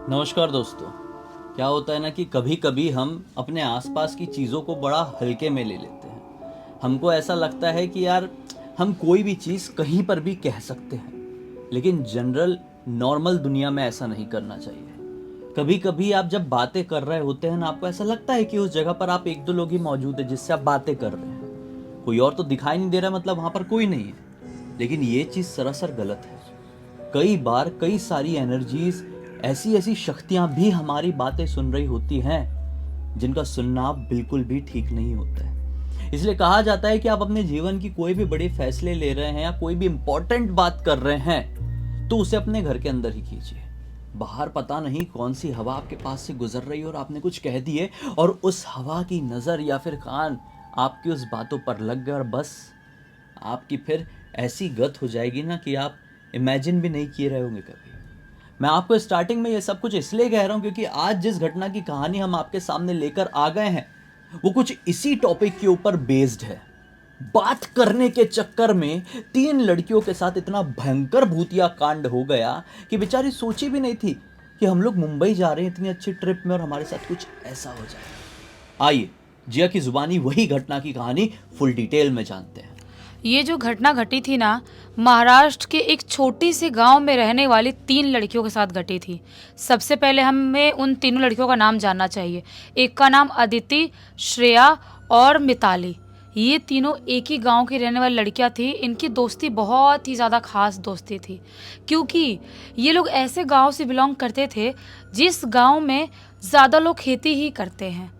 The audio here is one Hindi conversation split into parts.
नमस्कार दोस्तों। क्या होता है ना कि कभी कभी हम अपने आसपास की चीज़ों को बड़ा हल्के में ले लेते हैं। हमको ऐसा लगता है कि यार हम कोई भी चीज़ कहीं पर भी कह सकते हैं, लेकिन जनरल नॉर्मल दुनिया में ऐसा नहीं करना चाहिए। कभी कभी आप जब बातें कर रहे होते हैं ना, आपको ऐसा लगता है कि उस जगह पर आप एक दो लोग ही मौजूद है जिससे आप बातें कर रहे हैं, कोई और तो दिखाई नहीं दे रहा, मतलब वहाँ पर कोई नहीं है। लेकिन ये चीज़ सरासर गलत है। कई बार कई सारी एनर्जीज, ऐसी ऐसी शक्तियां भी हमारी बातें सुन रही होती हैं जिनका सुनना बिल्कुल भी ठीक नहीं होता है। इसलिए कहा जाता है कि आप अपने जीवन की कोई भी बड़े फैसले ले रहे हैं या कोई भी इंपॉर्टेंट बात कर रहे हैं तो उसे अपने घर के अंदर ही कीजिए। बाहर पता नहीं कौन सी हवा आपके पास से गुजर रही है और आपने कुछ कह दिए और उस हवा की नज़र या फिर कान आपकी उस बातों पर लग गए और बस आपकी फिर ऐसी गत हो जाएगी ना कि आप इमेजिन भी नहीं किए रहे होंगे कभी। मैं आपको स्टार्टिंग में ये सब कुछ इसलिए कह रहा हूं क्योंकि आज जिस घटना की कहानी हम आपके सामने लेकर आ गए हैं वो कुछ इसी टॉपिक के ऊपर बेस्ड है। बात करने के चक्कर में 3 लड़कियों के साथ इतना भयंकर भूतिया कांड हो गया कि बेचारी सोची भी नहीं थी कि हम लोग मुंबई जा रहे हैं इतनी अच्छी ट्रिप में और हमारे साथ कुछ ऐसा हो जाए। आइए जिया की जुबानी वही घटना की कहानी फुल डिटेल में जानते हैं। ये जो घटना घटी थी ना, महाराष्ट्र के एक छोटी सी गांव में रहने वाली 3 लड़कियों के साथ घटी थी। सबसे पहले हमें उन तीनों लड़कियों का नाम जानना चाहिए। एक का नाम अदिति, श्रेया और मिताली। ये तीनों एक ही गांव की रहने वाली लड़कियां थी। इनकी दोस्ती बहुत ही ज़्यादा खास दोस्ती थी, क्योंकि ये लोग ऐसे गांव से बिलोंग करते थे जिस गांव में ज़्यादा लोग खेती ही करते हैं।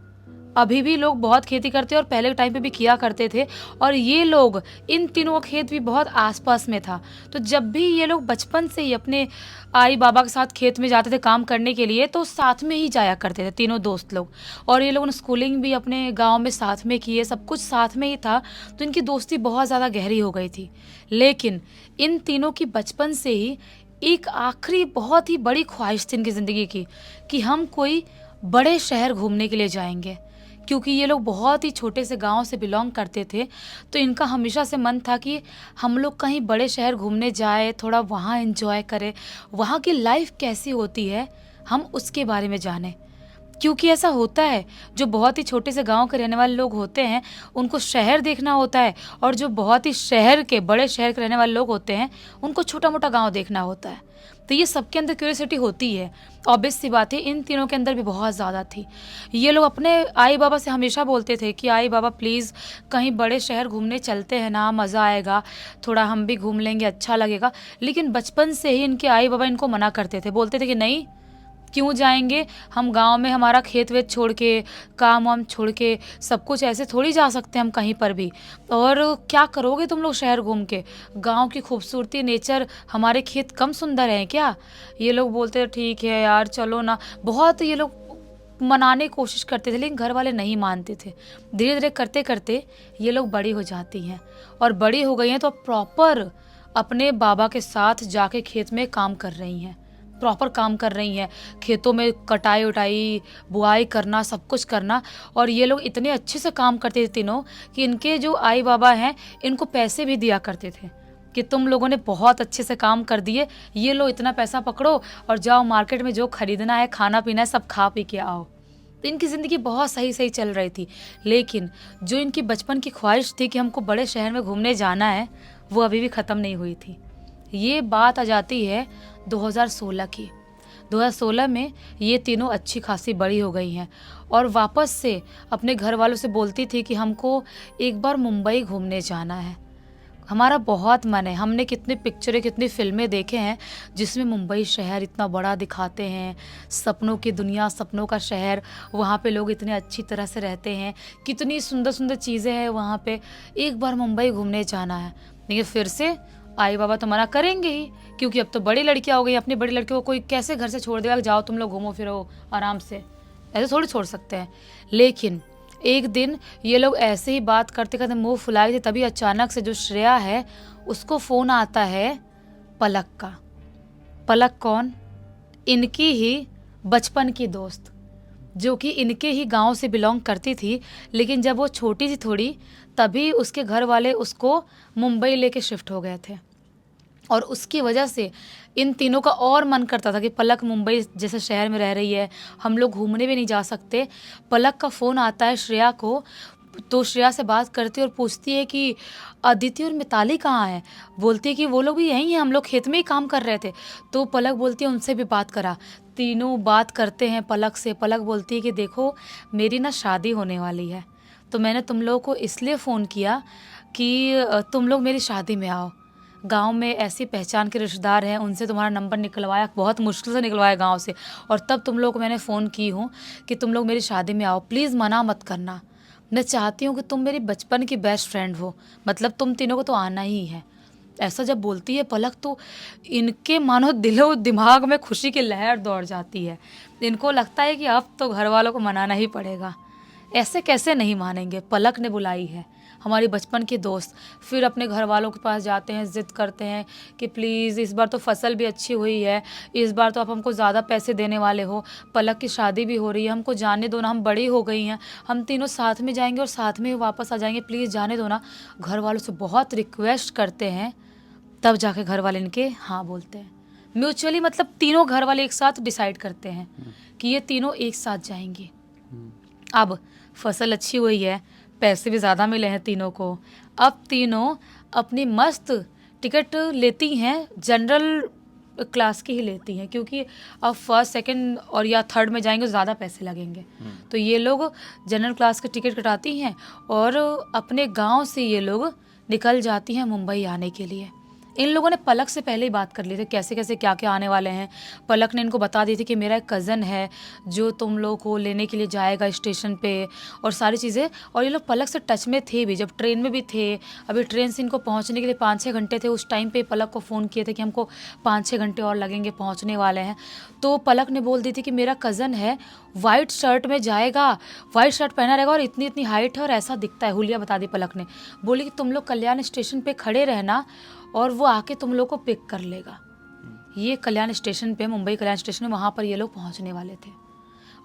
अभी भी लोग बहुत खेती करते हैं और पहले के टाइम पे भी किया करते थे। और ये लोग, इन तीनों का खेत भी बहुत आसपास में था। तो जब भी ये लोग बचपन से ही अपने आई बाबा के साथ खेत में जाते थे काम करने के लिए, तो साथ में ही जाया करते थे तीनों दोस्त लोग। और ये लोगों ने स्कूलिंग भी अपने गांव में साथ में की है, सब कुछ साथ में ही था। तो इनकी दोस्ती बहुत ज़्यादा गहरी हो गई थी। लेकिन इन तीनों की बचपन से ही एक आखिरी बहुत ही बड़ी ख्वाहिश थी इनकी ज़िंदगी की, कि हम कोई बड़े शहर घूमने के लिए जाएंगे। क्योंकि ये लोग बहुत ही छोटे से गांव से बिलोंग करते थे, तो इनका हमेशा से मन था कि हम लोग कहीं बड़े शहर घूमने जाए, थोड़ा वहाँ एंजॉय करें, वहाँ की लाइफ कैसी होती है हम उसके बारे में जानें। क्योंकि ऐसा होता है, जो बहुत ही छोटे से गांव के रहने वाले लोग होते हैं उनको शहर देखना होता है, और जो बहुत ही बड़े शहर के रहने वाले लोग होते हैं उनको छोटा मोटा गांव देखना होता है। तो ये सबके अंदर क्यूरियोसिटी होती है। ऑब्वियस सी बात है, इन तीनों के अंदर भी बहुत ज़्यादा थी। ये लोग अपने आई बाबा से हमेशा बोलते थे कि आई बाबा प्लीज़ कहीं बड़े शहर घूमने चलते हैं ना, मज़ा आएगा, थोड़ा हम भी घूम लेंगे, अच्छा लगेगा। लेकिन बचपन से ही इनके आई बाबा इनको मना करते थे, बोलते थे कि नहीं, क्यों जाएंगे हम गांव में, हमारा खेत वेत छोड़ के, काम वाम छोड़ के, सब कुछ ऐसे थोड़ी जा सकते हैं हम कहीं पर भी। और क्या करोगे तुम लोग शहर घूम के, गांव की खूबसूरती, नेचर, हमारे खेत कम सुंदर हैं क्या? ये लोग बोलते थे ठीक है यार चलो ना। बहुत ये लोग मनाने की कोशिश करते थे, लेकिन घर वाले नहीं मानते थे। धीरे धीरे करते करते ये लोग बड़ी हो जाती हैं, और बड़ी हो गई हैं तो प्रॉपर अपने बाबा के साथ जाके खेत में काम कर रही हैं, प्रॉपर काम कर रही हैं, खेतों में कटाई उटाई, बुआई करना, सब कुछ करना। और ये लोग इतने अच्छे से काम करते थे तीनों, कि इनके जो आई बाबा हैं इनको पैसे भी दिया करते थे कि तुम लोगों ने बहुत अच्छे से काम कर दिए, ये लो इतना पैसा पकड़ो और जाओ मार्केट में जो खरीदना है, खाना पीना है, सब खा पी के आओ। तो इनकी ज़िंदगी बहुत सही सही चल रही थी। लेकिन जो इनकी बचपन की ख्वाहिश थी कि हमको बड़े शहर में घूमने जाना है, वो अभी भी ख़त्म नहीं हुई थी। ये बात आ जाती है 2016 की। 2016 में ये तीनों अच्छी खासी बड़ी हो गई हैं और वापस से अपने घर वालों से बोलती थी कि हमको एक बार मुंबई घूमने जाना है, हमारा बहुत मन है। हमने कितनी पिक्चरें, कितनी फिल्में देखे हैं जिसमें मुंबई शहर इतना बड़ा दिखाते हैं, सपनों की दुनिया, सपनों का शहर, वहाँ पे लोग इतने अच्छी तरह से रहते हैं, कितनी सुंदर सुंदर चीज़ें हैं वहाँ पे। एक बार मुंबई घूमने जाना है। लेकिन फिर से आई बाबा तो मना करेंगे ही, क्योंकि अब तो बड़ी लड़कियां हो गई। अपनी बड़ी लड़कियों को कोई कैसे घर से छोड़ देगा, जाओ तुम लोग घूमो फिरो आराम से, ऐसे थोड़ी छोड़ सकते हैं। लेकिन एक दिन ये लोग ऐसे ही बात करते करते मुंह फुलाए थे, तभी अचानक से जो श्रेया है उसको फ़ोन आता है पलक का। पलक कौन? इनकी ही बचपन की दोस्त, जो कि इनके ही गांव से बिलोंग करती थी। लेकिन जब वो छोटी थी थोड़ी, तभी उसके घर वाले उसको मुंबई लेके शिफ्ट हो गए थे। और उसकी वजह से इन तीनों का और मन करता था कि पलक मुंबई जैसे शहर में रह रही है, हम लोग घूमने भी नहीं जा सकते। पलक का फ़ोन आता है श्रेया को, तो श्रेया से बात करती है और पूछती है कि अदिति और मिताली कहाँ हैं। बोलती है कि वो लोग भी यहीं हैं, हम लोग खेत में ही काम कर रहे थे। तो पलक बोलती है उनसे भी बात करा। तीनों बात करते हैं पलक से। पलक बोलती है कि देखो मेरी ना शादी होने वाली है, तो मैंने तुम लोगों को इसलिए फ़ोन किया कि तुम लोग मेरी शादी में आओ। गांव में ऐसी पहचान के रिश्तेदार हैं, उनसे तुम्हारा नंबर निकलवाया, बहुत मुश्किल से निकलवाया गांव से, और तब तुम लोग को मैंने फ़ोन की हूँ कि तुम लोग मेरी शादी में आओ, प्लीज़ मना मत करना। मैं चाहती हूँ कि तुम मेरी बचपन की बेस्ट फ्रेंड हो, मतलब तुम तीनों को तो आना ही है। ऐसा जब बोलती है पलक तो इनके मानो दिलो दिमाग में खुशी की लहर दौड़ जाती है। इनको लगता है कि अब तो घर वालों को मनाना ही पड़ेगा, ऐसे कैसे नहीं मानेंगे, पलक ने बुलाई है, हमारी बचपन की दोस्त। फिर अपने घर वालों के पास जाते हैं, ज़िद करते हैं कि प्लीज़ इस बार तो फसल भी अच्छी हुई है, इस बार तो आप हमको ज़्यादा पैसे देने वाले हो, पलक की शादी भी हो रही है, हमको जाने दो ना, हम बड़ी हो गई हैं, हम तीनों साथ में जाएंगे और साथ में वापस आ जाएंगे, प्लीज़ जाने दो ना। घर वालों से बहुत रिक्वेस्ट करते हैं, तब जाके घर वाले इनके हाँ बोलते हैं। म्यूचुअली मतलब तीनों घर वाले एक साथ डिसाइड करते हैं कि ये तीनों एक साथ जाएंगे। अब फसल अच्छी हुई है, पैसे भी ज़्यादा मिले हैं तीनों को। अब तीनों अपनी मस्त टिकट लेती हैं, जनरल क्लास की ही लेती हैं, क्योंकि अब फर्स्ट सेकंड और या थर्ड में जाएंगे तो ज़्यादा पैसे लगेंगे। तो ये लोग जनरल क्लास की टिकट कटाती हैं और अपने गांव से ये लोग निकल जाती हैं मुंबई आने के लिए। इन लोगों ने पलक से पहले ही बात कर ली थी कैसे कैसे क्या क्या आने वाले हैं। पलक ने इनको बता दी थी कि मेरा एक कज़न है जो तुम लोग को लेने के लिए जाएगा स्टेशन पे और सारी चीज़ें। और ये लोग पलक से टच में थे भी, जब ट्रेन में भी थे। अभी ट्रेन से इनको पहुंचने के लिए 5-6 घंटे थे। उस टाइम पे पलक को फ़ोन किए थे कि हमको 5-6 घंटे और लगेंगे, पहुँचने वाले हैं। तो पलक ने बोल दी थी कि मेरा कज़न है, वाइट शर्ट में जाएगा, वाइट शर्ट पहना रहेगा और इतनी इतनी हाइट है और ऐसा दिखता है। हुलिया बता दी पलक ने, बोली कि तुम लोग कल्याण स्टेशन पे खड़े रहना और वो आके तुम लोग को पिक कर लेगा। ये कल्याण स्टेशन पे, मुंबई कल्याण स्टेशन में, वहाँ पर ये लोग पहुँचने वाले थे।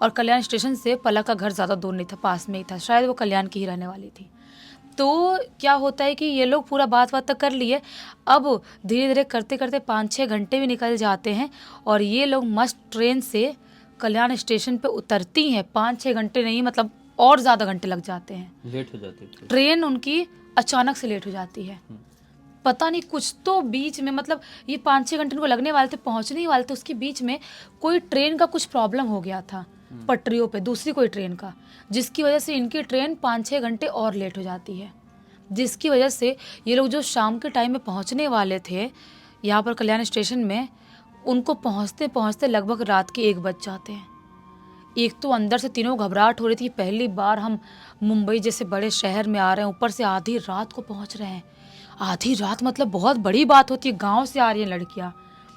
और कल्याण स्टेशन से पलक का घर ज़्यादा दूर नहीं था, पास में ही था, शायद वो कल्याण की ही रहने वाली थी। तो क्या होता है कि ये लोग पूरा बात तक कर लिए। अब धीरे धीरे करते करते 5-6 घंटे भी निकल जाते हैं और ये लोग मस्त ट्रेन से कल्याण स्टेशन पे उतरती हैं। 5-6 घंटे नहीं, मतलब और ज़्यादा घंटे लग जाते हैं, लेट हो जाती है ट्रेन उनकी अचानक से लेट हो जाती है। पता नहीं कुछ तो बीच में, मतलब ये 5-6 घंटे इनको लगने वाले थे, पहुंचने ही वाले थे, उसके बीच में कोई ट्रेन का कुछ प्रॉब्लम हो गया था पटरियों पे, दूसरी कोई ट्रेन का, जिसकी वजह से इनकी ट्रेन 5-6 घंटे और लेट हो जाती है। जिसकी वजह से ये लोग जो शाम के टाइम में पहुंचने वाले थे यहाँ पर कल्याण स्टेशन में, उनको पहुंचते पहुंचते लगभग रात के 1 बज जाते हैं। एक तो अंदर से तीनों घबराहट हो रही थी, पहली बार हम मुंबई जैसे बड़े शहर में आ रहे हैं, ऊपर से आधी रात को पहुंच रहे हैं। आधी रात मतलब बहुत बड़ी बात होती है, गांव से आ रही हैं लड़कियां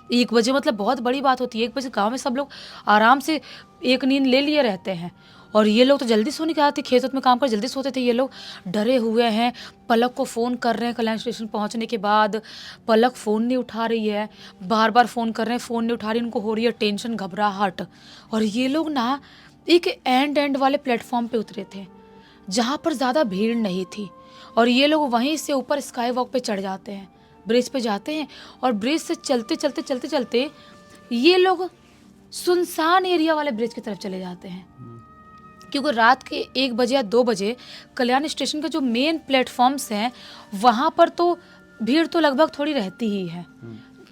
1 बजे, मतलब बहुत बड़ी बात होती है। 1 बजे गांव में सब लोग आराम से एक नींद ले लिए रहते हैं और ये लोग तो जल्दी सोने के आते, खेत में काम कर जल्दी सोते थे। ये लोग डरे हुए हैं, पलक को फ़ोन कर रहे हैं। कल्याण स्टेशन पहुंचने के बाद पलक फ़ोन नहीं उठा रही है, बार बार फ़ोन कर रहे हैं, फ़ोन नहीं उठा रही, उनको हो रही है टेंशन, घबराहट। और ये लोग ना एक एंड वाले प्लेटफॉर्म पे उतरे थे जहाँ पर ज़्यादा भीड़ नहीं थी और ये लोग वहीं से ऊपर स्काई वॉक पे चढ़ जाते हैं, ब्रिज पे जाते हैं और ब्रिज से चलते चलते चलते चलते ये लोग सुनसान एरिया वाले ब्रिज की तरफ चले जाते हैं। क्योंकि रात के 1 बजे या 2 बजे कल्याण स्टेशन के जो मेन प्लेटफॉर्म्स हैं वहाँ पर तो भीड़ तो लगभग थोड़ी रहती ही है।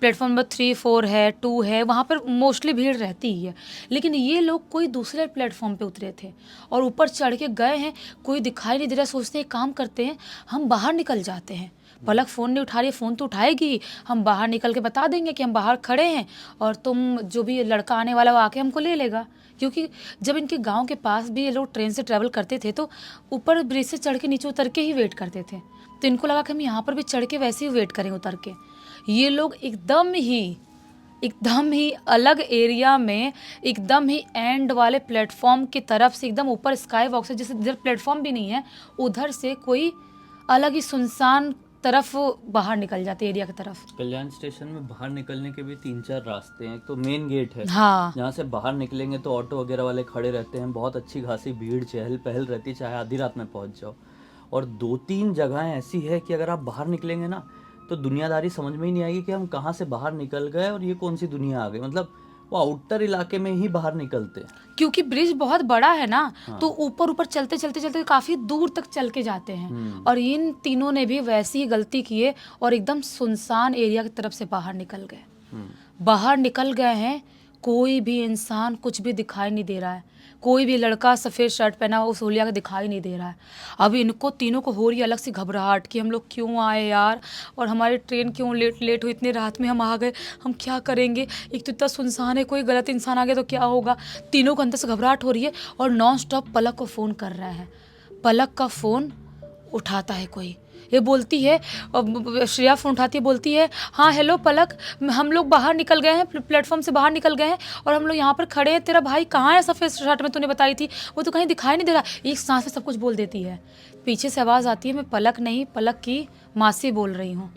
प्लेटफॉर्म नंबर 3, 4 है, 2 है, वहाँ पर मोस्टली भीड़ रहती ही है। लेकिन ये लोग कोई दूसरे प्लेटफॉर्म पे उतरे थे और ऊपर चढ़ के गए हैं, कोई दिखाई नहीं दे रहा। सोचते हैं काम करते हैं, हम बाहर निकल जाते हैं। पलक फ़ोन नहीं उठा रही है, फ़ोन तो उठाएगी, हम बाहर निकल के बता देंगे कि हम बाहर खड़े हैं और तुम जो भी लड़का आने वाला वो आके हमको ले लेगा। क्योंकि जब इनके गांव के पास भी ये लोग ट्रेन से ट्रैवल करते थे तो ऊपर ब्रिज से चढ़ के नीचे उतर के ही वेट करते थे। तो इनको लगा कि हम यहाँ पर भी चढ़ के वैसे ही वेट करें उतर के। ये लोग एकदम ही अलग एरिया में, एकदम ही एंड वाले प्लेटफॉर्म की तरफ से, एकदम ऊपर स्काई वॉक से, जैसे इधर प्लेटफॉर्म भी नहीं है, उधर से कोई अलग ही सुनसान तरफ बाहर निकल जाते एरिया की तरफ। कल्याण स्टेशन में बाहर निकलने के भी 3-4 रास्ते हैं। एक तो मेन गेट है, हाँ, जहाँ से बाहर निकलेंगे तो ऑटो वगैरह वाले खड़े रहते हैं, बहुत अच्छी खासी भीड़ चहल पहल रहती है, चाहे आधी रात में पहुँच जाओ। और 2-3 जगहें ऐसी है कि अगर आप बाहर निकलेंगे ना तो दुनियादारी समझ में ही नहीं आएगी कि हम कहाँ से बाहर निकल गए और ये कौन सी दुनिया आ गई। मतलब वो आउटर इलाके में ही बाहर निकलते हैं। क्योंकि ब्रिज बहुत बड़ा है ना, तो ऊपर ऊपर चलते चलते चलते काफी दूर तक चल के जाते हैं। और इन तीनों ने भी वैसी ही गलती की है और एकदम सुनसान एरिया की तरफ से बाहर निकल गए। बाहर निकल गए हैं, कोई भी इंसान कुछ भी दिखाई नहीं दे रहा है, कोई भी लड़का सफ़ेद शर्ट पहना हुआ उस होलिया का दिखाई नहीं दे रहा है। अब इनको तीनों को हो रही अलग सी घबराहट कि हम लोग क्यों आए यार, और हमारी ट्रेन क्यों लेट हुई, इतने रात में हम आ गए, हम क्या करेंगे, एक तो इतना सुनसान है, कोई गलत इंसान आ गया तो क्या होगा। तीनों को अंदर से घबराहट हो रही है और नॉन स्टॉप पलक को फ़ोन कर रहा है। पलक का फ़ोन उठाता है कोई, ये बोलती है, श्रेया फ़ोन उठाती है, बोलती है हाँ हेलो पलक, हम लोग बाहर निकल गए हैं, प्लेटफॉर्म से बाहर निकल गए हैं और हम लोग यहाँ पर खड़े हैं, तेरा भाई कहाँ है सफ़ेद शर्ट में, तूने बताई थी, वो तो कहीं दिखाई नहीं दे रहा। एक सांस में सब कुछ बोल देती है। पीछे से आवाज़ आती है, मैं पलक नहीं, पलक की मासी बोल रही हूँ।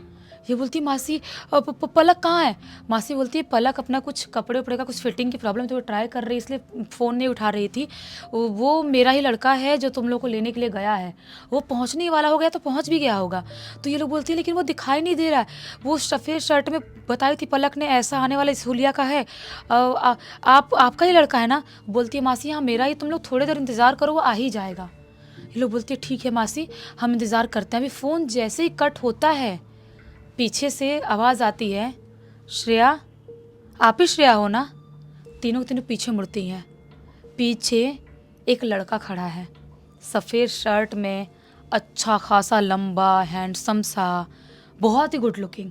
ये बोलती है मासी पलक कहाँ है। मासी बोलती है पलक अपना कुछ कपड़े उपड़े का कुछ फिटिंग की प्रॉब्लम तो वो ट्राई कर रही, इसलिए फ़ोन नहीं उठा रही थी। वो मेरा ही लड़का है जो तुम लोग को लेने के लिए गया है, वो पहुँचने वाला हो गया तो पहुँच भी गया होगा। तो ये लोग बोलती है लेकिन वो दिखाई नहीं दे रहा है, वो सफ़ेद शर्ट में बताई थी पलक ने, ऐसा आने वाला इस हुलिया का है, आपका ही लड़का है ना। बोलती है मासी हाँ मेरा ही, तुम लोग थोड़ी देर इंतज़ार करो, वो आ ही जाएगा। ये लोग बोलती है ठीक है मासी, हम इंतज़ार करते हैं। अभी फ़ोन जैसे ही कट होता है, पीछे से आवाज़ आती है, श्रेया आप ही श्रेया हो ना। तीनों पीछे मुड़ती हैं। पीछे एक लड़का खड़ा है सफ़ेद शर्ट में, अच्छा खासा लंबा हैंडसम सा, बहुत ही गुड लुकिंग,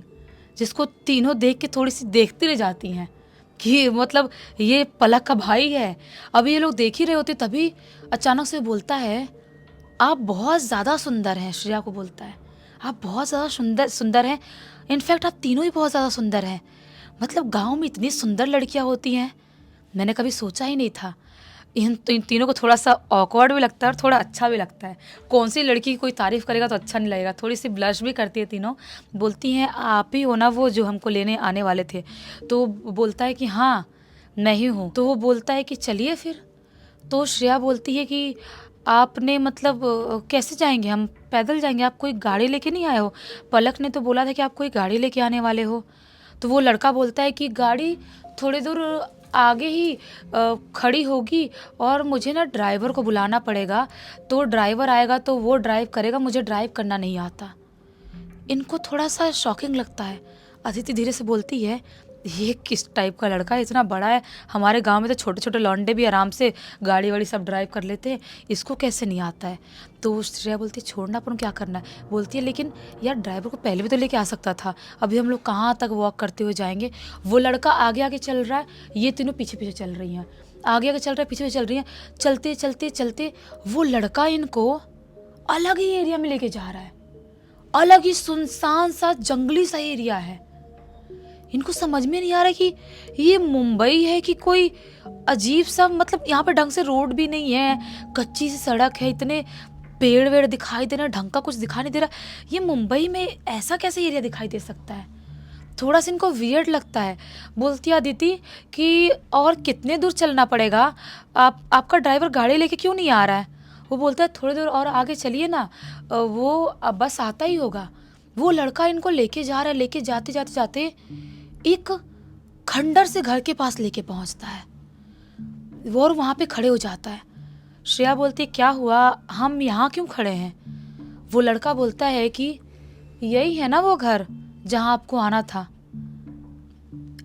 जिसको तीनों देख के थोड़ी सी देखती रह जाती हैं कि मतलब ये पलक का भाई है। अभी ये लोग देख ही रहे होते तभी अचानक से बोलता है आप बहुत ज़्यादा सुंदर हैं। श्रेया को बोलता है आप बहुत ज़्यादा सुंदर हैं, इनफैक्ट आप तीनों ही बहुत ज़्यादा सुंदर हैं। मतलब गांव में इतनी सुंदर लड़कियां होती हैं, मैंने कभी सोचा ही नहीं था। इन तीनों को थोड़ा सा ऑकवर्ड भी लगता है और थोड़ा अच्छा भी लगता है। कौन सी लड़की की कोई तारीफ़ करेगा तो अच्छा नहीं लगेगा। थोड़ी सी ब्लश भी करती है तीनों। बोलती हैं आप ही हो ना वो जो हमको लेने आने वाले थे। तो बोलता है कि हाँ मैं ही हूँ। तो वो बोलता है कि चलिए फिर। तो श्रेया बोलती है कि आपने मतलब कैसे जाएंगे, हम पैदल जाएंगे, आप कोई गाड़ी लेके नहीं आए हो। पलक ने तो बोला था कि आप कोई गाड़ी लेके आने वाले हो। तो वो लड़का बोलता है कि गाड़ी थोड़ी दूर आगे ही खड़ी होगी और मुझे ना ड्राइवर को बुलाना पड़ेगा, तो ड्राइवर आएगा तो वो ड्राइव करेगा, मुझे ड्राइव करना नहीं आता। इनको थोड़ा सा शॉकिंग लगता है। अदिति धीरे से बोलती है ये किस टाइप का लड़का है, इतना बड़ा है, हमारे गांव में तो छोटे छोटे लौंडे भी आराम से गाड़ी वाड़ी सब ड्राइव कर लेते हैं, इसको कैसे नहीं आता है। तो श्रेया बोलती है छोड़ना अपन क्या करना है। बोलती है लेकिन यार ड्राइवर को पहले भी तो लेके आ सकता था, अभी हम लोग कहाँ तक वॉक करते हुए जाएंगे। वो लड़का आगे आगे चल रहा है, ये तीनों पीछे पीछे चल रही हैं, आगे आगे चल रहा है, पीछे पीछे चल रही हैं। चलते चलते चलते वो लड़का इनको अलग ही एरिया में लेके जा रहा है, अलग ही सुनसान सा जंगली सा एरिया है। इनको समझ में नहीं आ रहा कि ये मुंबई है कि कोई अजीब सा, मतलब यहाँ पे ढंग से रोड भी नहीं है, कच्ची सी सड़क है, इतने पेड़ वेड़ दिखाई दे रहा, ढंग का कुछ दिखाई नहीं दे रहा। ये मुंबई में ऐसा कैसे एरिया दिखाई दे सकता है। थोड़ा सा इनको वियर्ड लगता है। बोलती है अदिति कि और कितने दूर चलना पड़ेगा, आपका ड्राइवर गाड़ी लेके क्यों नहीं आ रहा है। वो बोलता है थोड़ी दूर और आगे चलिए ना, वो बस आता ही होगा। वो लड़का इनको लेके जा रहा है, लेके जाते जाते जाते एक खंडर से घर के पास लेके पहुंचता है वो, और वहाँ पे खड़े हो जाता है। श्रेया बोलती है क्या हुआ, हम यहाँ क्यों खड़े हैं। वो लड़का बोलता है कि यही है ना वो घर जहाँ आपको आना था।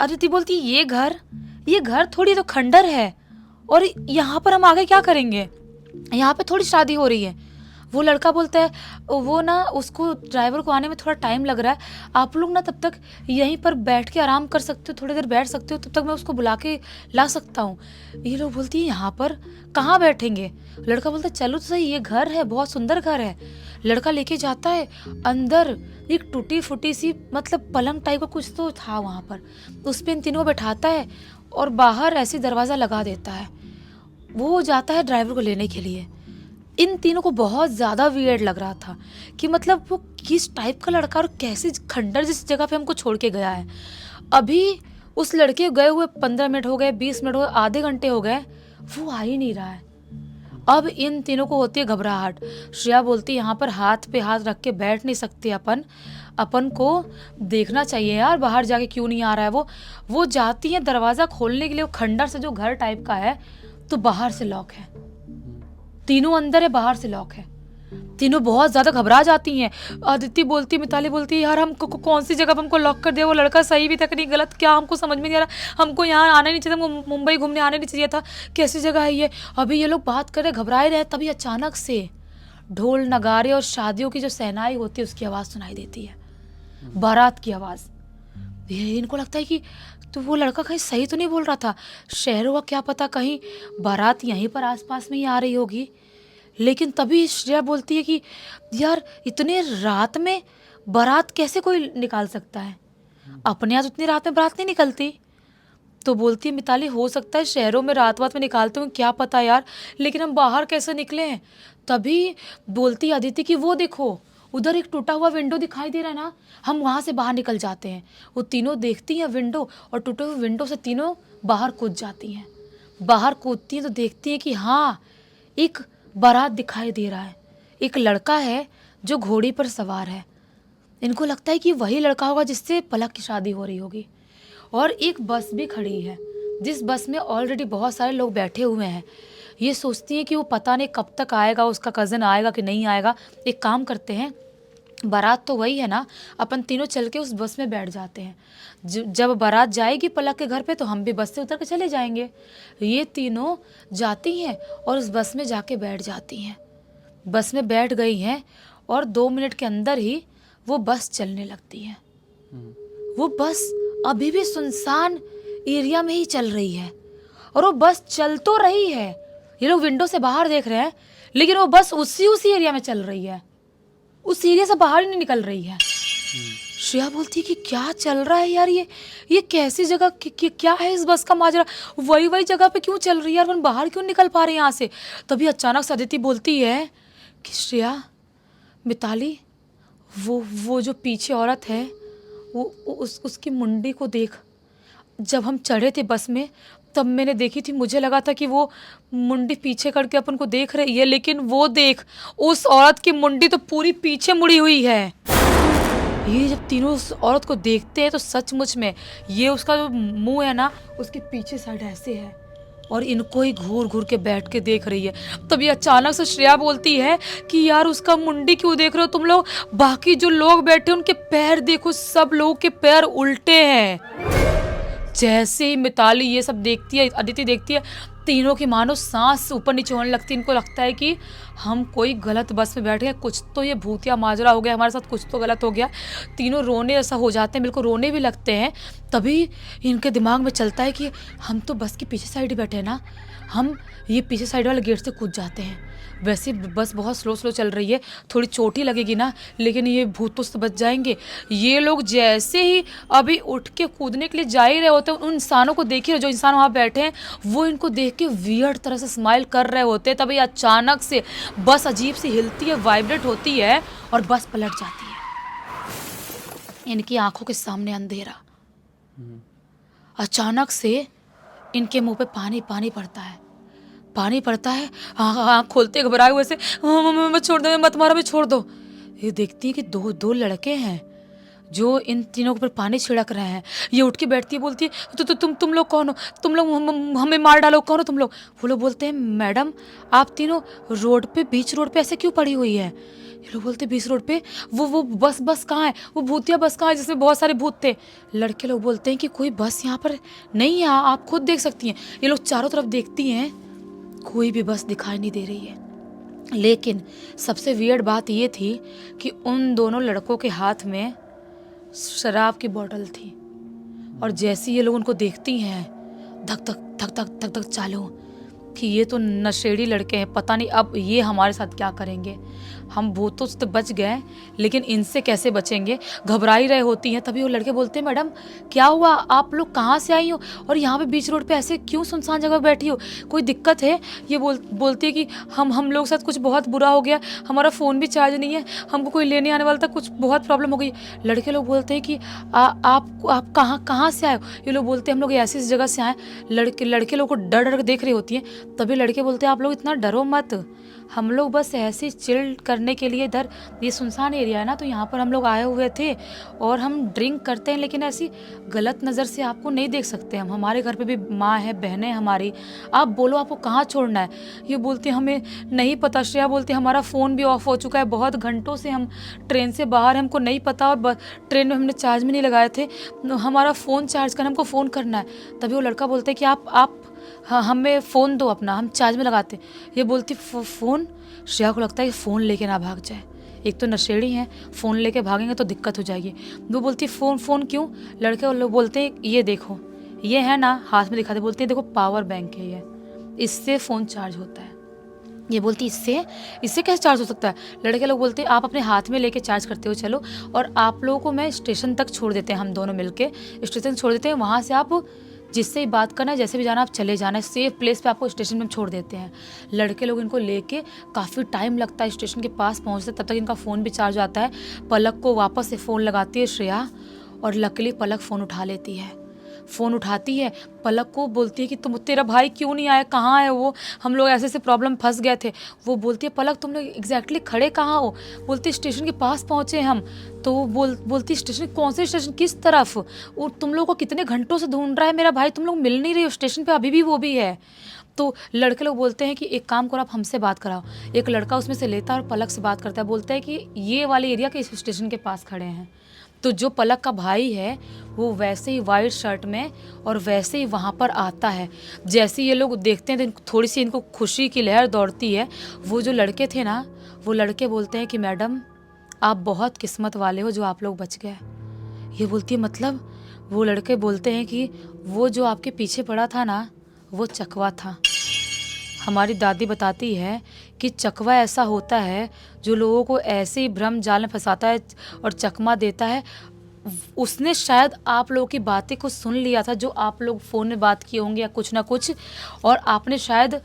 अदिति बोलती है ये घर थोड़ी तो खंडर है, और यहाँ पर हम आगे क्या करेंगे, यहाँ पे थोड़ी शादी हो रही है। वो लड़का बोलता है वो ना उसको ड्राइवर को आने में थोड़ा टाइम लग रहा है, आप लोग ना तब तक यहीं पर बैठ के आराम कर सकते हो, थोड़ी देर बैठ सकते हो, तब तक मैं उसको बुला के ला सकता हूँ। ये लोग बोलती है यहाँ पर कहाँ बैठेंगे। लड़का बोलता है चलो तो सही, ये घर है, बहुत सुंदर घर है। लड़का लेके जाता है अंदर, एक टूटी फूटी सी मतलब पलंग टाइप का कुछ तो था वहाँ पर, उस पर इन तीनों को बैठाता है और बाहर ऐसे दरवाज़ा लगा देता है। वो जाता है ड्राइवर को लेने के लिए। इन तीनों को बहुत ज़्यादा वियर्ड लग रहा था कि मतलब वो किस टाइप का लड़का और कैसे खंडर जिस जगह पे हमको छोड़ के गया है। अभी उस लड़के गए हुए 15 मिनट हो गए, 20 मिनट हो गए, आधे घंटे हो गए, वो आ ही नहीं रहा है। अब इन तीनों को होती है घबराहट। श्रेया बोलती है यहाँ पर हाथ पे हाथ रख के बैठ नहीं सकते अपन को देखना चाहिए यार बाहर जाके क्यों नहीं आ रहा है वो जाती है दरवाज़ा खोलने के लिए, वो खंडर से जो घर टाइप का है तो बाहर से लॉक है, तीनों अंदर है बाहर से लॉक है। तीनों बहुत ज्यादा घबरा जाती हैं। अदिति बोलती है, मिताली बोलती है यार हम कौन सी जगह पे हमको लॉक कर दिया, वो लड़का सही भी था कि नहीं गलत, क्या हमको समझ में नहीं आ रहा, हमको यहाँ आना नहीं चाहिए था, हमको मुंबई घूमने आने नहीं चाहिए था, कैसी जगह है ये। अभी ये लोग बात कर रहे घबराए रहे, तभी अचानक से ढोल नगाड़े और शादियों की जो सहनाई होती है उसकी आवाज़ सुनाई देती है, बारात की आवाज़। इनको लगता है कि तो वो लड़का कहीं सही तो नहीं बोल रहा था, शहरों का क्या पता कहीं बारात यहीं पर आसपास में ही आ रही होगी। लेकिन तभी श्रेया बोलती है कि यार इतने रात में बारात कैसे कोई निकाल सकता है, अपने यहाँ तो इतनी रात में बारात नहीं निकलती। तो बोलती है मिताली हो सकता है शहरों में रात में निकालते हों, क्या पता यार, लेकिन हम बाहर कैसे निकले हैं। तभी बोलती अदिति कि वो देखो उधर एक टूटा हुआ विंडो दिखाई दे रहा है ना, हम वहाँ से बाहर निकल जाते हैं। वो तीनों देखती हैं विंडो और टूटे हुए विंडो से तीनों बाहर कूद जाती हैं। बाहर कूदती हैं तो देखती हैं कि हाँ एक बारात दिखाई दे रहा है, एक लड़का है जो घोड़ी पर सवार है। इनको लगता है कि वही लड़का होगा जिससे पलक की शादी हो रही होगी। और एक बस भी खड़ी है जिस बस में ऑलरेडी बहुत सारे लोग बैठे हुए हैं। ये सोचती हैं कि वो पता नहीं कब तक आएगा, उसका कज़न आएगा कि नहीं आएगा। एक काम करते हैं, बारात तो वही है ना, अपन तीनों चल के उस बस में बैठ जाते हैं। जब बारात जाएगी पलक के घर पे तो हम भी बस से उतर के चले जाएंगे। ये तीनों जाती हैं और उस बस में जाके बैठ जाती हैं। बस में बैठ गई हैं और 2 मिनट के अंदर ही वो बस चलने लगती है। वो बस अभी भी सुनसान एरिया में ही चल रही है और वो बस चल तो रही है, ये लोग विंडो से बाहर देख रहे हैं, लेकिन वो बस उसी एरिया में चल रही है, उस एरिया से बाहर ही नहीं निकल रही है। श्रेया बोलती है कि क्या चल रहा है यार, ये कैसी जगह क्या है इस बस का माजरा, वही जगह पे क्यों चल रही है यार, बाहर क्यों निकल पा रहे हैं यहाँ से। तभी अचानक से अदिति बोलती है कि श्रेया मिताली वो जो पीछे औरत है वो उसकी मुंडी को देख। जब हम चढ़े थे बस में तब मैंने देखी थी, मुझे लगा था कि वो मुंडी पीछे करके अपन को देख रही है, लेकिन वो देख उस औरत की मुंडी तो पूरी पीछे मुड़ी हुई है। ये जब तीनों उस औरत को देखते हैं तो सचमुच में ये उसका जो मुंह है ना उसके पीछे साइड ऐसे है और इनको ही घूर घूर के बैठ के देख रही है। तभी अचानक से श्रेया बोलती है कि यार उसका मुंडी क्यों देख रहे हो तुम लोग, बाकी जो लोग बैठे उनके पैर देखो, सब लोगों के पैर उल्टे हैं। जैसे ही मिताली ये सब देखती है, अदिति देखती है, तीनों की मानो सांस ऊपर नीचे होने लगती है। इनको लगता है कि हम कोई गलत बस में बैठ गए, कुछ तो ये भूतिया माजरा हो गया हमारे साथ, कुछ तो गलत हो गया। तीनों रोने ऐसा हो जाते हैं, बिल्कुल रोने भी लगते हैं। तभी इनके दिमाग में चलता है कि हम तो बस के पीछे साइड ही बैठे हैं ना, हम ये पीछे साइड वाले गेट से कूद जाते हैं। वैसे बस बहुत स्लो चल रही है, थोड़ी चोट ही लगेगी ना, लेकिन ये भूतों से बच जाएंगे। ये लोग जैसे ही अभी उठ के कूदने के लिए जा ही रहे होते हैं, उन इंसानों को देखिए जो इंसान वहाँ बैठे हैं वो इनको देख के वियर्ड तरह से स्माइल कर रहे होते हैं। तभी अचानक से बस अजीब सी हिलती है, वाइब्रेट होती है और बस पलट जाती है। इनकी आंखों के सामने अंधेरा, अचानक से इनके मुंह पे पानी पड़ता है। आँख खोलते घबराए हुए से मत छोड़ दो, मत मारो, छोड़ दो। ये देखती है कि दो लड़के हैं जो इन तीनों के ऊपर पानी छिड़क रहे हैं। ये उठ के बैठती है, बोलती है तो तुम लोग कौन हो, तुम लोग हमें मार डालो, कौन हो तुम लोग। वो लोग बोलते हैं मैडम आप तीनों बीच रोड पे ऐसे क्यों पड़ी हुई है। ये लोग बोलते हैं बीच रोड पे वो बस कहाँ है, वो भूतिया बस कहाँ है जिसमें बहुत सारे भूत थे। लड़के लोग बोलते हैं कि कोई बस यहाँ पर नहीं है, आप खुद देख सकती हैं। ये लोग चारों तरफ देखती हैं, कोई भी बस दिखाई नहीं दे रही है। लेकिन सबसे वियर्ड बात ये थी कि उन दोनों लड़कों के हाथ में शराब की बोतल थी और जैसे ये लोग उनको देखती हैं धक धक चालू कि ये तो नशेड़ी लड़के हैं, पता नहीं अब ये हमारे साथ क्या करेंगे। हम भूतों से तो बच गए लेकिन इनसे कैसे बचेंगे, घबराई रहे होती हैं। तभी वो लड़के बोलते हैं मैडम क्या हुआ, आप लोग कहाँ से आई हो और यहाँ पे बीच रोड पे ऐसे क्यों सुनसान जगह बैठी हो, कोई दिक्कत है। ये बोलती है कि हम लोग साथ कुछ बहुत बुरा हो गया, हमारा फ़ोन भी चार्ज नहीं है, हमको कोई लेने आने वाला था, कुछ बहुत प्रॉब्लम हो गई। लड़के लोग बोलते हैं कि आप कहाँ से आए हो। ये लोग बोलते हैं हम लोग ऐसी जगह से आए। लड़के लोग को डर के देख रही होती हैं। तभी लड़के बोलते आप लोग इतना डरो मत, हम लोग बस ऐसे ही चिल करने के लिए इधर, ये सुनसान एरिया है ना, तो यहाँ पर हम लोग आए हुए थे और हम ड्रिंक करते हैं, लेकिन ऐसी गलत नज़र से आपको नहीं देख सकते हम, हमारे घर पे भी माँ है, बहनें हैं हमारी, आप बोलो आपको कहाँ छोड़ना है। ये बोलती हमें नहीं पता, श्रेया बोलती हमारा फ़ोन भी ऑफ हो चुका है, बहुत घंटों से हम ट्रेन से बाहर, हमको नहीं पता, और ट्रेन में हमने चार्ज में नहीं लगाए थे, हमारा फ़ोन चार्ज करना, हमको फ़ोन करना है। तभी वो लड़का बोलते कि आप हाँ हमें फ़ोन दो अपना, हम चार्ज में लगाते। ये बोलती फ़ोन, श्रेया को लगता है कि फ़ोन लेके ना भाग जाए, एक तो नशेड़ी हैं, फ़ोन लेके भागेंगे तो दिक्कत हो जाएगी। वो बोलती फ़ोन क्यों, लड़के लोग बोलते हैं ये देखो, ये है ना, हाथ में दिखाते, बोलते हैं देखो पावर बैंक है ये, इससे फ़ोन चार्ज होता है। ये बोलती इससे कैसे चार्ज हो सकता है। लड़के लोग बोलते हैं आप अपने हाथ में लेके चार्ज करते हो चलो, और आप लोगों को मैं स्टेशन तक छोड़ देते हैं, हम दोनों मिलके स्टेशन छोड़ देते हैं, वहाँ से आप जिससे ही बात करना है, जैसे भी जाना आप चले जाना है, सेफ प्लेस पे आपको स्टेशन में छोड़ देते हैं। लड़के लोग इनको लेके, काफ़ी टाइम लगता है स्टेशन के पास पहुँचते, तब तक इनका फ़ोन भी चार्ज आता है। पलक को वापस से फ़ोन लगाती है श्रेया, और लकीली पलक फ़ोन उठा लेती है। फ़ोन उठाती है, पलक को बोलती है कि तेरा भाई क्यों नहीं आया, कहाँ है वो, हम लोग ऐसे प्रॉब्लम फंस गए थे। वो बोलती है पलक तुम लोग एग्जैक्टली खड़े कहाँ हो, बोलती स्टेशन के पास पहुँचे हम। तो वो बोलती स्टेशन, कौन से स्टेशन, किस तरफ, और तुम लोग को कितने घंटों से ढूंढ रहा है मेरा भाई, तुम लोग मिल नहीं रही हो, स्टेशन पर अभी भी वो भी है। तो लड़के लोग बोलते हैं कि एक काम करो आप हमसे बात कराओ। एक लड़का उसमें से लेता है और पलक से बात करता है, बोलता है कि ये वाले एरिया के इस स्टेशन के पास खड़े हैं। तो जो पलक का भाई है वो वैसे ही वाइट शर्ट में और वैसे ही वहाँ पर आता है। जैसे ये लोग देखते हैं तो थोड़ी सी इनको खुशी की लहर दौड़ती है। वो जो लड़के थे ना, वो लड़के बोलते हैं कि मैडम आप बहुत किस्मत वाले हो जो आप लोग बच गए। ये बोलती है मतलब, वो लड़के बोलते हैं कि वो जो आपके पीछे पड़ा था ना, वो चकवा था। हमारी दादी बताती है कि चकवा ऐसा होता है जो लोगों को ऐसे ही भ्रम जाल में फंसाता है और चकमा देता है। उसने शायद आप लोगों की बातें को सुन लिया था, जो आप लोग फ़ोन में बात किए होंगे या कुछ ना कुछ, और आपने शायद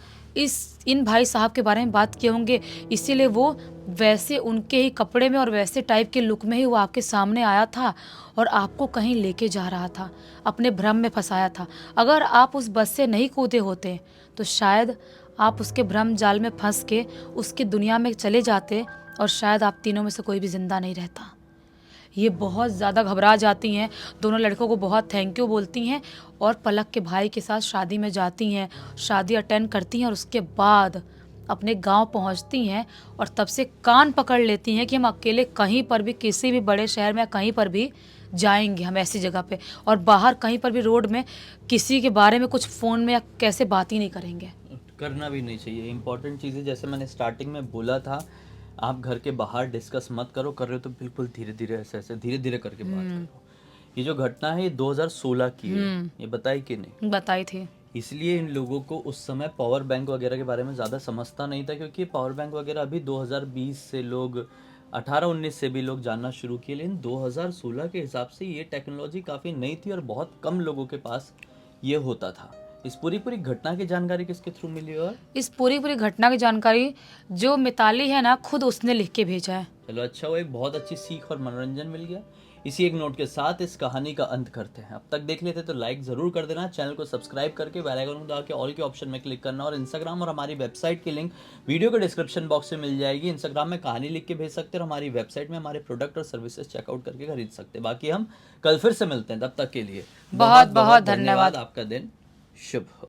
इन भाई साहब के बारे में बात किए होंगे, इसीलिए वो वैसे उनके ही कपड़े में और वैसे टाइप के लुक में ही वो आपके सामने आया था और आपको कहीं लेके जा रहा था, अपने भ्रम में फंसाया था। अगर आप उस बस से नहीं कूदे होते तो शायद आप उसके भ्रम जाल में फंस के उसकी दुनिया में चले जाते, और शायद आप तीनों में से कोई भी ज़िंदा नहीं रहता। ये बहुत ज़्यादा घबरा जाती हैं, दोनों लड़कों को बहुत थैंक यू बोलती हैं और पलक के भाई के साथ शादी में जाती हैं, शादी अटेंड करती हैं और उसके बाद अपने गांव पहुंचती हैं और तब से कान पकड़ लेती हैं कि हम अकेले कहीं पर भी, किसी भी बड़े शहर में कहीं पर भी जाएंगे हम ऐसी जगह पे, और बाहर कहीं पर भी रोड में किसी के बारे में कुछ फ़ोन में या कैसे बात ही नहीं करेंगे। करना भी नहीं चाहिए। इंपॉर्टेंट चीज़ें जैसे मैंने स्टार्टिंग में बोला था, आप घर के बाहर डिस्कस मत करो, कर रहे हो तो बिल्कुल धीरे धीरे ऐसे धीरे धीरे करके बात करो। ये जो घटना है ये 2016 की है, ये बताई कि नहीं? बताई थी। इसलिए इन लोगों को उस समय पावर बैंक वगैरह के बारे में ज़्यादा समझता नहीं था, क्योंकि पावर बैंक वगैरह अभी 2020 से लोग 18-19 से भी लोग जानना शुरू किए, लेकिन 2016 के हिसाब से ये टेक्नोलॉजी काफ़ी नई थी और बहुत कम लोगों के पास ये होता था। इस पूरी घटना की जानकारी किसके थ्रू मिली? और इस पूरी घटना की जानकारी जो मिताली है ना, खुद उसने लिख के भेजा है। चलो अच्छा, वो एक बहुत अच्छी सीख और मनोरंजन मिल गया। इसी एक नोट के साथ इस कहानी का अंत करते हैं। अब तक देख लेते तो लाइक ज़रूर कर देना, चैनल को सब्सक्राइब करके बेल आइकन को दबा के ऑल के ऑप्शन में क्लिक करना, और इंस्टाग्राम और हमारी वेबसाइट की लिंक वीडियो के डिस्क्रिप्शन बॉक्स में मिल जाएगी। इंस्टाग्राम में कहानी लिख के भेज सकते हैं और हमारी वेबसाइट में हमारे प्रोडक्ट और सर्विसेज चेकआउट करके खरीद सकते हैं। बाकी हम कल फिर से मिलते हैं, तब तक के लिए बहुत बहुत धन्यवाद। आपका दिन शुभ हो।